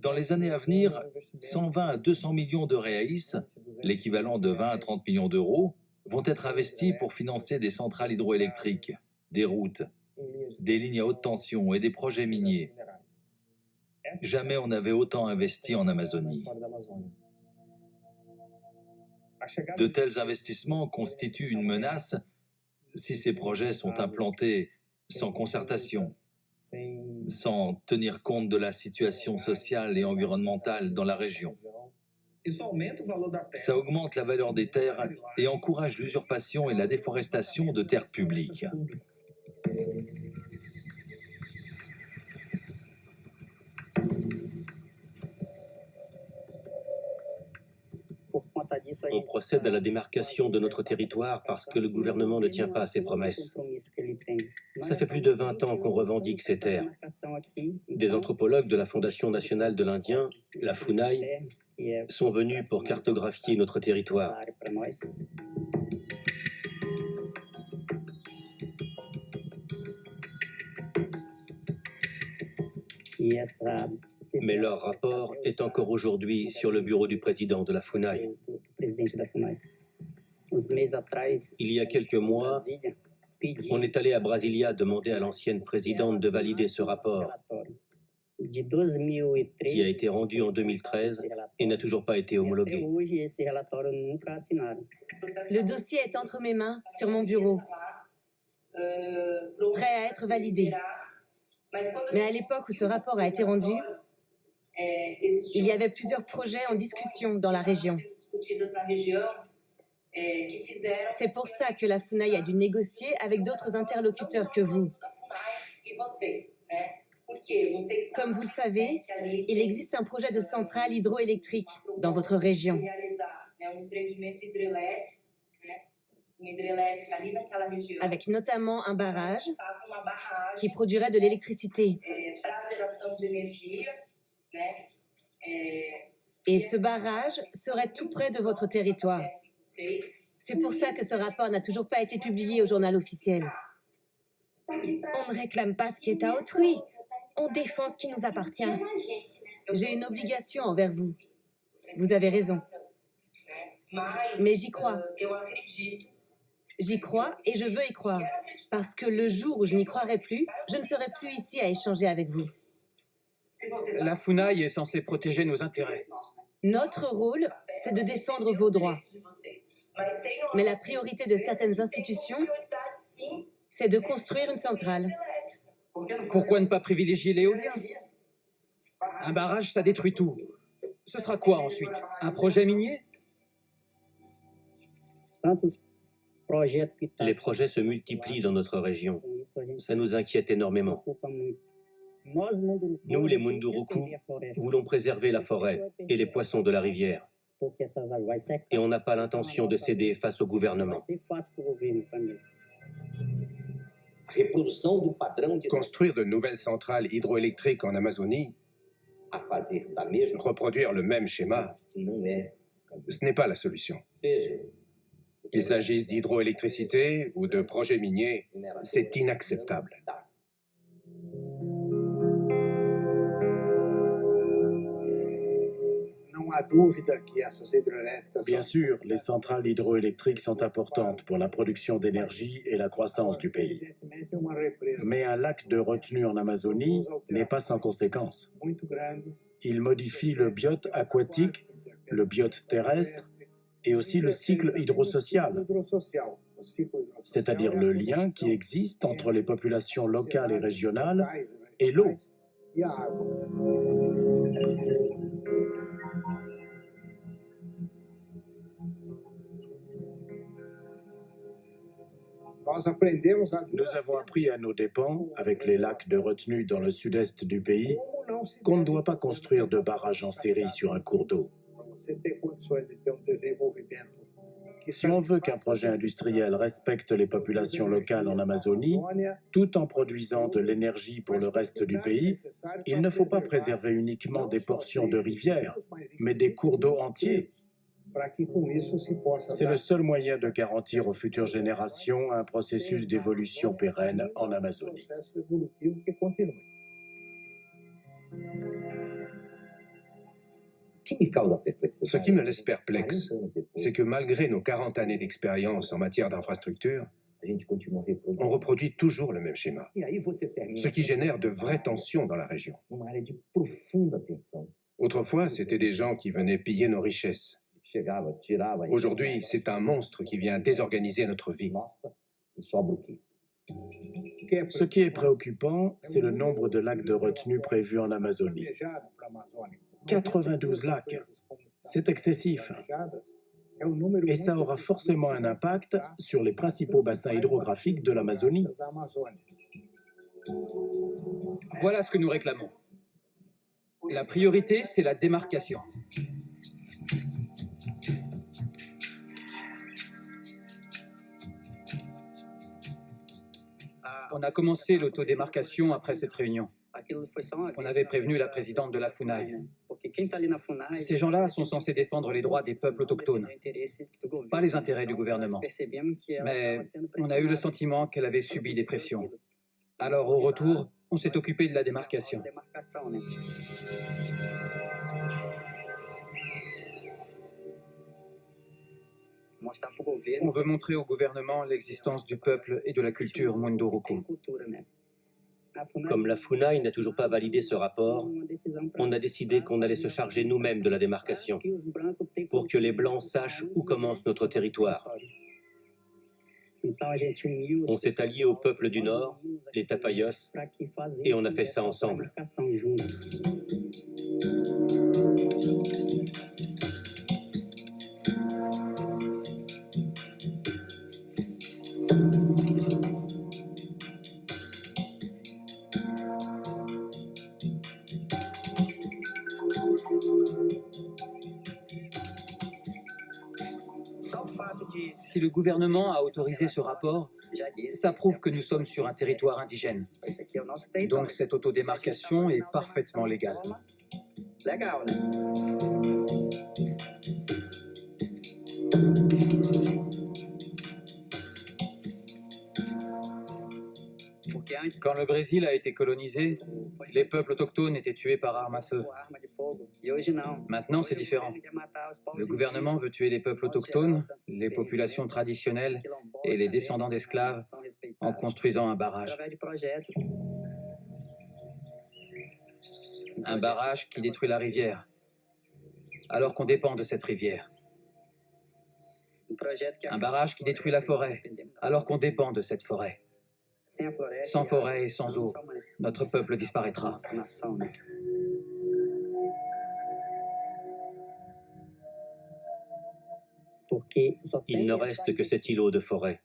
Dans les années à venir, 120 à 200 millions de reais, l'équivalent de 20 à 30 millions d'euros, vont être investis pour financer des centrales hydroélectriques, des routes, des lignes à haute tension et des projets miniers. Jamais on n'avait autant investi en Amazonie. De tels investissements constituent une menace si ces projets sont implantés sans concertation, sans tenir compte de la situation sociale et environnementale dans la région. Ça augmente la valeur des terres et encourage l'usurpation et la déforestation de terres publiques. On procède à la démarcation de notre territoire parce que le gouvernement ne tient pas à ses promesses. Ça fait plus de 20 ans qu'on revendique ces terres. Des anthropologues de la Fondation nationale de l'Indien, la FUNAI, sont venus pour cartographier notre territoire. Mais leur rapport est encore aujourd'hui sur le bureau du président de la FUNAI. Il y a quelques mois, on est allé à Brasilia demander à l'ancienne présidente de valider ce rapport, qui a été rendu en 2013 et n'a toujours pas été homologué. Le dossier est entre mes mains, sur mon bureau, prêt à être validé. Mais à l'époque où ce rapport a été rendu, il y avait plusieurs projets en discussion dans la région. C'est pour ça que la FUNAI a dû négocier avec d'autres interlocuteurs que vous. Comme vous le savez, il existe un projet de centrale hydroélectrique dans votre région. Avec notamment un barrage qui produirait de l'électricité. Et ce barrage serait tout près de votre territoire. C'est pour ça que ce rapport n'a toujours pas été publié au journal officiel. On ne réclame pas ce qui est à autrui. On défend ce qui nous appartient. J'ai une obligation envers vous. Vous avez raison. Mais j'y crois. J'y crois et je veux y croire. Parce que le jour où je n'y croirai plus, je ne serai plus ici à échanger avec vous. La FUNAI est censée protéger nos intérêts. Notre rôle, c'est de défendre vos droits. Mais la priorité de certaines institutions, c'est de construire une centrale. Pourquoi ne pas privilégier l'éolien? Un barrage, ça détruit tout. Ce sera quoi ensuite? Un projet minier? Les projets se multiplient dans notre région. Ça nous inquiète énormément. Nous, les Munduruku, voulons préserver la forêt et les poissons de la rivière. Et on n'a pas l'intention de céder face au gouvernement. Construire de nouvelles centrales hydroélectriques en Amazonie, reproduire le même schéma, ce n'est pas la solution. Qu'il s'agisse d'hydroélectricité ou de projets miniers, c'est inacceptable. Bien sûr, les centrales hydroélectriques sont importantes pour la production d'énergie et la croissance du pays. Mais un lac de retenue en Amazonie n'est pas sans conséquences. Il modifie le biote aquatique, le biote terrestre et aussi le cycle hydrosocial, c'est-à-dire le lien qui existe entre les populations locales et régionales et l'eau. Nous avons appris à nos dépens, avec les lacs de retenue dans le sud-est du pays, qu'on ne doit pas construire de barrages en série sur un cours d'eau. Si on veut qu'un projet industriel respecte les populations locales en Amazonie, tout en produisant de l'énergie pour le reste du pays, il ne faut pas préserver uniquement des portions de rivières, mais des cours d'eau entiers. C'est le seul moyen de garantir aux futures générations un processus d'évolution pérenne en Amazonie. Ce qui me laisse perplexe, c'est que malgré nos 40 années d'expérience en matière d'infrastructure, on reproduit toujours le même schéma, ce qui génère de vraies tensions dans la région. Autrefois, c'était des gens qui venaient piller nos richesses. Aujourd'hui, c'est un monstre qui vient désorganiser notre vie. Ce qui est préoccupant, c'est le nombre de lacs de retenue prévus en Amazonie. 92 lacs, c'est excessif. Et ça aura forcément un impact sur les principaux bassins hydrographiques de l'Amazonie. Voilà ce que nous réclamons. La priorité, c'est la démarcation. On a commencé l'autodémarcation après cette réunion. On avait prévenu la présidente de la FUNAI. Ces gens-là sont censés défendre les droits des peuples autochtones, pas les intérêts du gouvernement. Mais on a eu le sentiment qu'elle avait subi des pressions. Alors au retour, on s'est occupé de la démarcation. On veut montrer au gouvernement l'existence du peuple et de la culture Munduruku. Comme la FUNAI n'a toujours pas validé ce rapport, on a décidé qu'on allait se charger nous-mêmes de la démarcation, pour que les Blancs sachent où commence notre territoire. On s'est allié au peuple du Nord, les Tapayos, et on a fait ça ensemble. Si le gouvernement a autorisé ce rapport, ça prouve que nous sommes sur un territoire indigène. Donc cette autodémarcation est parfaitement légale. Quand le Brésil a été colonisé, les peuples autochtones étaient tués par armes à feu. Maintenant, c'est différent. Le gouvernement veut tuer les peuples autochtones, les populations traditionnelles et les descendants d'esclaves en construisant un barrage. Un barrage qui détruit la rivière, alors qu'on dépend de cette rivière. Un barrage qui détruit la forêt, alors qu'on dépend de cette forêt. Sans forêt et sans eau, notre peuple disparaîtra. Il ne reste que cet îlot de forêt.